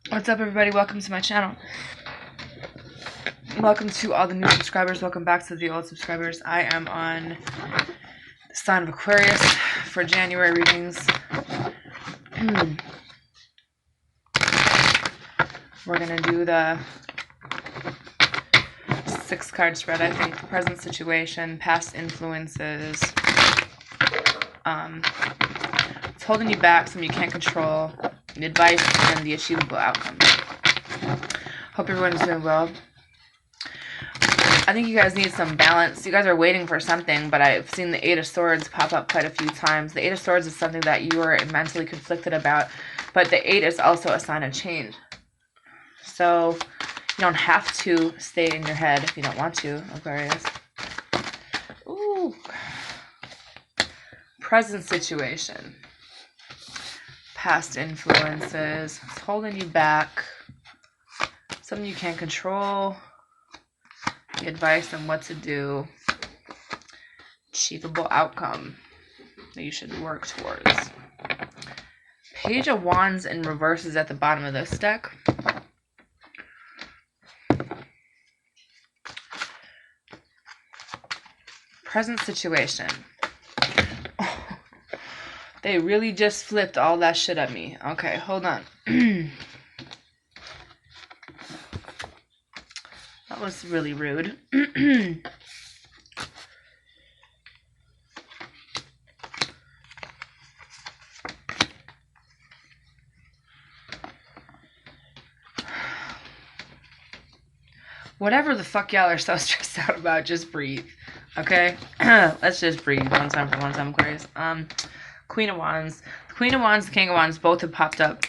What's up, everybody? Welcome to my channel. Welcome to all the new subscribers. Welcome back to the old subscribers. I am on the sign of Aquarius for January readings. We're going to do the 6-card spread, I think. The present situation, past influences. It's holding you back, something you can't control. The advice and the achievable outcome. Hope everyone's doing well. I think you guys need some balance. You guys are waiting for something, but I've seen the 8 of Swords pop up quite a few times. The 8 of Swords is something that you are mentally conflicted about, but the 8 is also a sign of change. So you don't have to stay in your head if you don't want to, Aquarius. Ooh. Present situation. Past influences. It's holding you back. Something you can't control. The advice on what to do. Achievable outcome that you should work towards. Page of Wands in reverse is at the bottom of this deck. Present situation. Oh, they really just flipped all that shit at me. Okay, hold on. That was really rude. Whatever the fuck y'all are so stressed out about, just breathe. Okay? Let's just breathe. One time for one time, Aquarius. Queen of Wands. The Queen of Wands, the King of Wands, both have popped up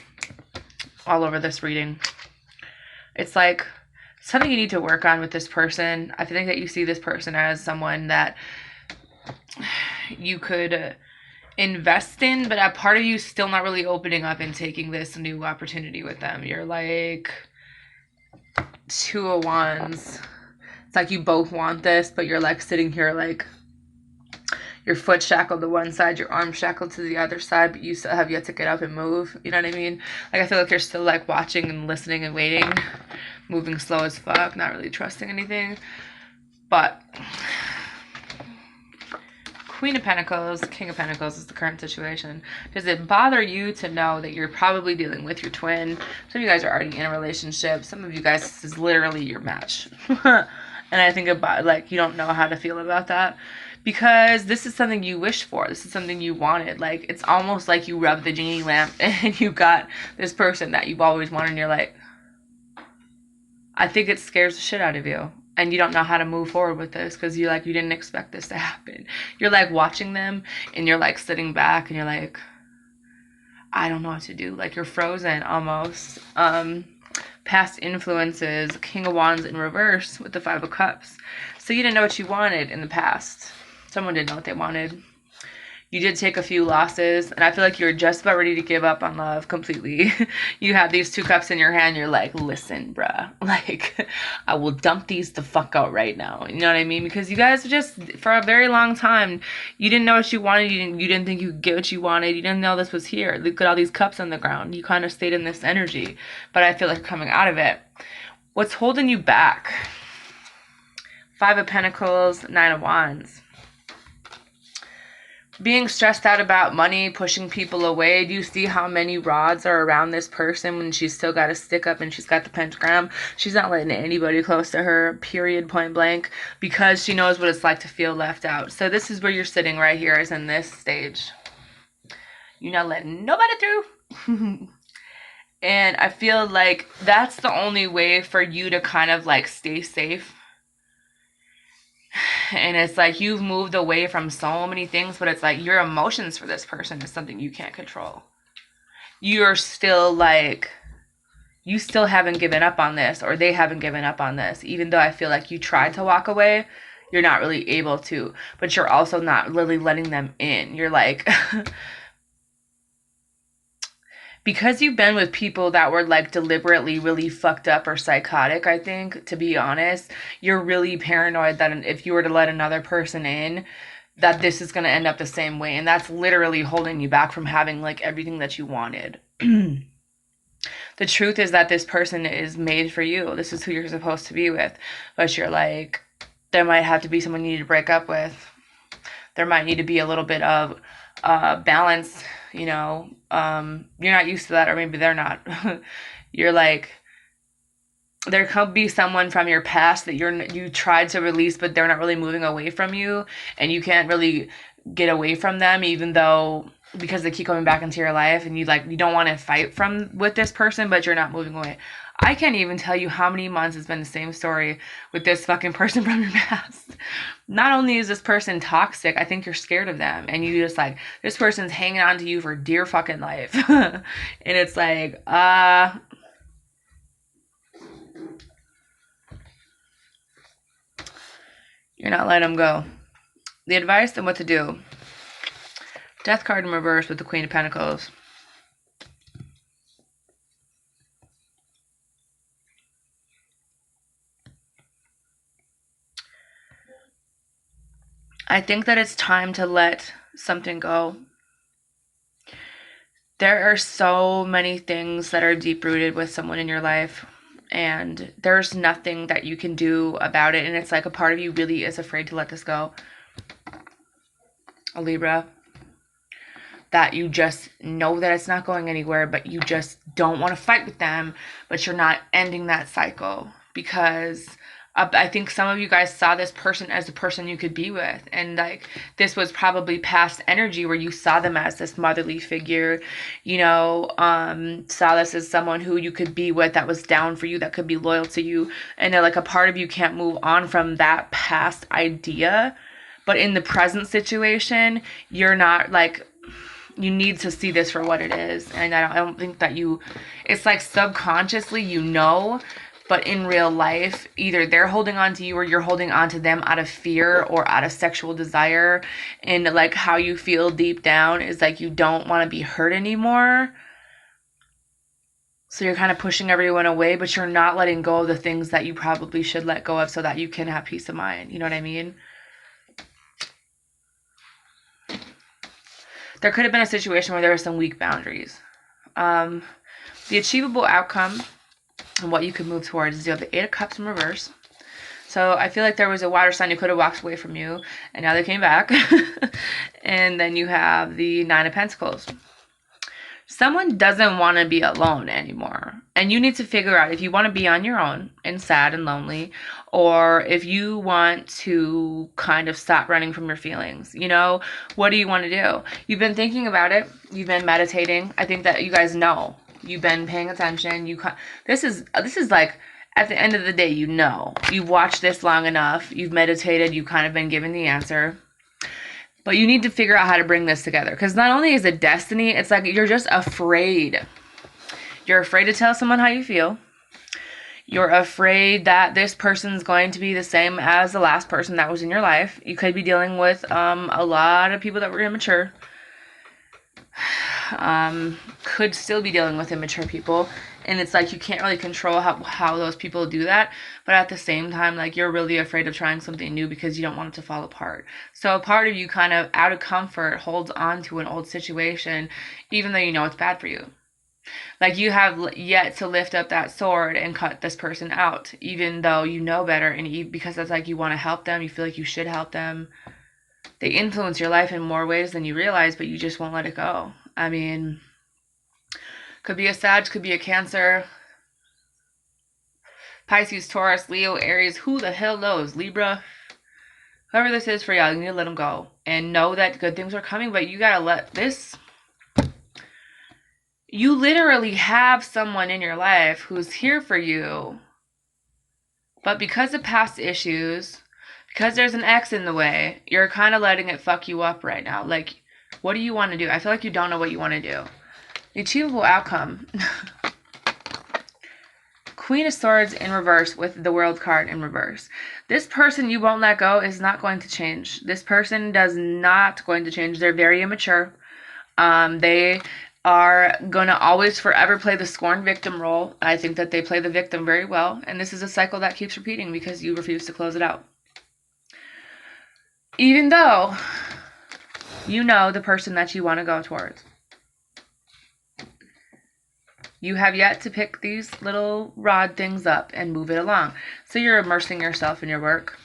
all over this reading. It's like something you need to work on with this person. I think that you see this person as someone that you could invest in, but a part of you still not really opening up and taking this new opportunity with them. You're like 2 of Wands. It's like you both want this, but you're like sitting here like your foot shackled to one side, your arm shackled to the other side, but you still have yet to get up and move. You know what I mean? Like, I feel like you're still like watching and listening and waiting, moving slow as fuck, not really trusting anything. But Queen of Pentacles, King of Pentacles is the current situation. Does it bother you to know that you're probably dealing with your twin? Some of you guys are already in a relationship. Some of you guys, this is literally your match. And I think about, like, you don't know how to feel about that. Because this is something you wished for. This is something you wanted. Like, it's almost like you rubbed the genie lamp and you got this person that you've always wanted, and you're like, I think it scares the shit out of you. And you don't know how to move forward with this because you didn't expect this to happen. You're like watching them and you're like sitting back and you're like, I don't know what to do. Like, you're frozen almost. Past influences, King of Wands in reverse with the 5 of Cups. So you didn't know what you wanted in the past. Someone didn't know what they wanted. You did take a few losses, and I feel like you're just about ready to give up on love completely. You have these 2 cups in your hand. You're like, listen, bruh. Like, I will dump these the fuck out right now. You know what I mean? Because you guys just, for a very long time, you didn't know what you wanted. You didn't think you could get what you wanted. You didn't know this was here. Look at all these cups on the ground. You kind of stayed in this energy. But I feel like coming out of it. What's holding you back? 5 of Pentacles, 9 of Wands. Being stressed out about money, pushing people away. Do you see how many rods are around this person when she's still got a stick up and she's got the pentagram? She's not letting anybody close to her, period, point blank, because she knows what it's like to feel left out. So this is where you're sitting right here, is in this stage. You're not letting nobody through. And I feel like that's the only way for you to kind of like stay safe. And it's like you've moved away from so many things, but it's like your emotions for this person is something you can't control. You're still like, you still haven't given up on this, or they haven't given up on this. Even though I feel like you tried to walk away, you're not really able to. But you're also not really letting them in. You're like... Because you've been with people that were like deliberately really fucked up or psychotic, I think, to be honest, you're really paranoid that if you were to let another person in, that this is going to end up the same way. And that's literally holding you back from having like everything that you wanted. The truth is that this person is made for you. This is who you're supposed to be with. But you're like, there might have to be someone you need to break up with. There might need to be a little bit of balance, you know. You're not used to that, or maybe they're not. You're like, there could be someone from your past that you tried to release, but they're not really moving away from you, and you can't really get away from them, even though, because they keep coming back into your life, and you don't want to fight with this person, but you're not moving away. I can't even tell you how many months it's been the same story with this fucking person from your past. Not only is this person toxic, I think you're scared of them, and you just like, this person's hanging on to you for dear fucking life. And it's like, you're not letting them go. The advice and what to do. Death card in reverse with the Queen of Pentacles. I think that it's time to let something go. There are so many things that are deep-rooted with someone in your life, and there's nothing that you can do about it, and it's like a part of you really is afraid to let this go. A Libra. That you just know that it's not going anywhere, but you just don't want to fight with them, but you're not ending that cycle, because I think some of you guys saw this person as the person you could be with, and like this was probably past energy where you saw them as this motherly figure, you know, saw this as someone who you could be with, that was down for you, that could be loyal to you, and like a part of you can't move on from that past idea. But in the present situation, you're not like, you need to see this for what it is. And I don't think that it's like subconsciously, you know, but in real life, either they're holding on to you or you're holding on to them out of fear or out of sexual desire. And like how you feel deep down is like you don't want to be hurt anymore. So you're kind of pushing everyone away, but you're not letting go of the things that you probably should let go of so that you can have peace of mind. You know what I mean? There could have been a situation where there were some weak boundaries. The achievable outcome and what you could move towards is you have the 8 of Cups in reverse. So I feel like there was a water sign who could have walked away from you, and now they came back. And then you have the 9 of Pentacles. Someone doesn't want to be alone anymore. And you need to figure out if you want to be on your own and sad and lonely, or if you want to kind of stop running from your feelings. You know, what do you want to do? You've been thinking about it. You've been meditating. I think that you guys know. You've been paying attention. This is like, at the end of the day, you know. You've watched this long enough. You've meditated. You've kind of been given the answer. But you need to figure out how to bring this together. Because not only is it destiny, it's like you're just afraid. You're afraid to tell someone how you feel. You're afraid that this person's going to be the same as the last person that was in your life. You could be dealing with a lot of people that were immature. Could still be dealing with immature people. And it's like you can't really control how those people do that. But at the same time, like you're really afraid of trying something new because you don't want it to fall apart. So a part of you kind of out of comfort holds on to an old situation even though you know it's bad for you. Like you have yet to lift up that sword and cut this person out, even though you know better, and because it's like you want to help them, you feel like you should help them. They influence your life in more ways than you realize, but you just won't let it go. I mean, could be a Sag, could be a Cancer, Pisces, Taurus, Leo, Aries, who the hell knows, Libra. Whoever this is for y'all, you need to let them go. And know that good things are coming, but you gotta let this... You literally have someone in your life who's here for you. But because of past issues, because there's an ex in the way, you're kind of letting it fuck you up right now. Like, what do you want to do? I feel like you don't know what you want to do. The achievable outcome. Queen of Swords in reverse with the World card in reverse. This person you won't let go is not going to change. This person does not going to change. They're very immature. They are going to always forever play the scorned victim role. I think that they play the victim very well. And this is a cycle that keeps repeating because you refuse to close it out. Even though you know the person that you want to go towards. You have yet to pick these little rod things up and move it along. So you're immersing yourself in your work.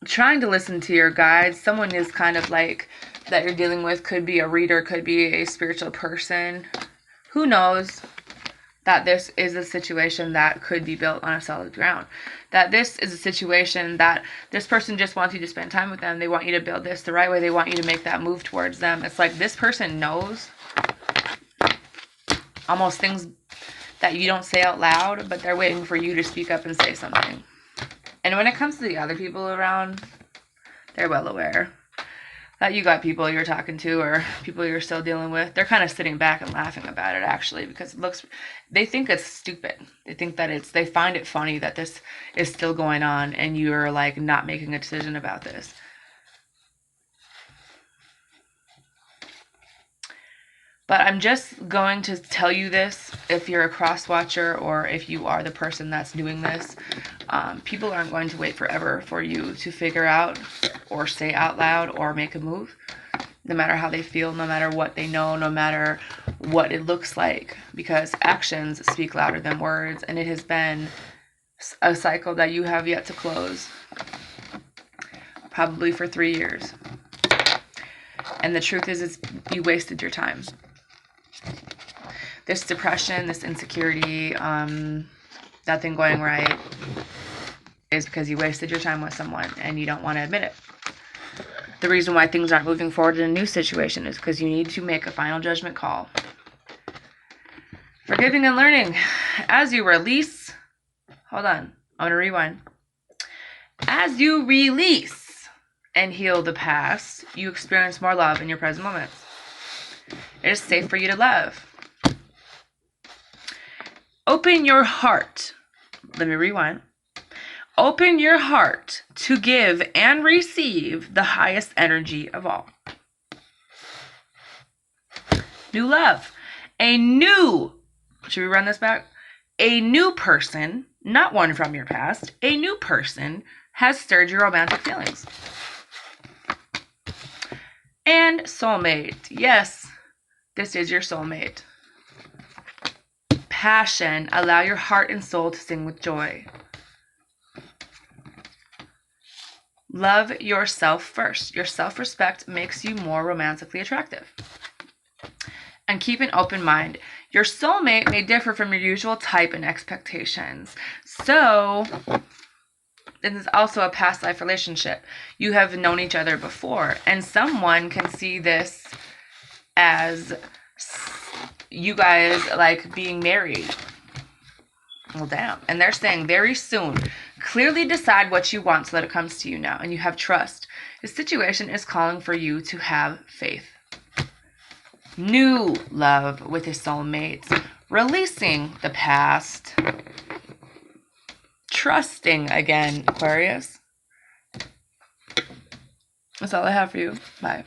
Trying to listen to your guides. Someone is kind of like that you're dealing with. Could be a reader, could be a spiritual person. Who knows that this is a situation that could be built on a solid ground. That this is a situation that this person just wants you to spend time with them. They want you to build this the right way. They want you to make that move towards them. It's like this person knows almost things that you don't say out loud, but they're waiting for you to speak up and say something. And when it comes to the other people around, they're well aware that you got people you're talking to or people you're still dealing with. They're kind of sitting back and laughing about it, actually, because they think it's stupid. They think that they find it funny that this is still going on and you're like not making a decision about this. But I'm just going to tell you this, if you're a cross watcher or if you are the person that's doing this, people aren't going to wait forever for you to figure out or say out loud or make a move, no matter how they feel, no matter what they know, no matter what it looks like, because actions speak louder than words, and it has been a cycle that you have yet to close, probably for 3 years. And the truth is you wasted your time. This depression, this insecurity, nothing going right is because you wasted your time with someone and you don't want to admit it. The reason why things aren't moving forward in a new situation is because you need to make a final judgment call. Forgiving and learning. As you release, hold on, I want to rewind. As you release and heal the past, you experience more love in your present moments. It is safe for you to love. Open your heart. Let me rewind. Open your heart to give and receive the highest energy of all. New love. Should we run this back? A new person, not one from your past, a new person has stirred your romantic feelings. And soulmate. Yes, this is your soulmate. Passion. Allow your heart and soul to sing with joy. Love yourself first. Your self-respect makes you more romantically attractive. And keep an open mind. Your soulmate may differ from your usual type and expectations. So, this is also a past life relationship. You have known each other before, and someone can see this as you guys like being married. Well, damn. And they're saying very soon, clearly decide what you want so that it comes to you now, and you have trust. The situation is calling for you to have faith. New love with his soulmate. Releasing the past. Trusting again, Aquarius. That's all I have for you. Bye.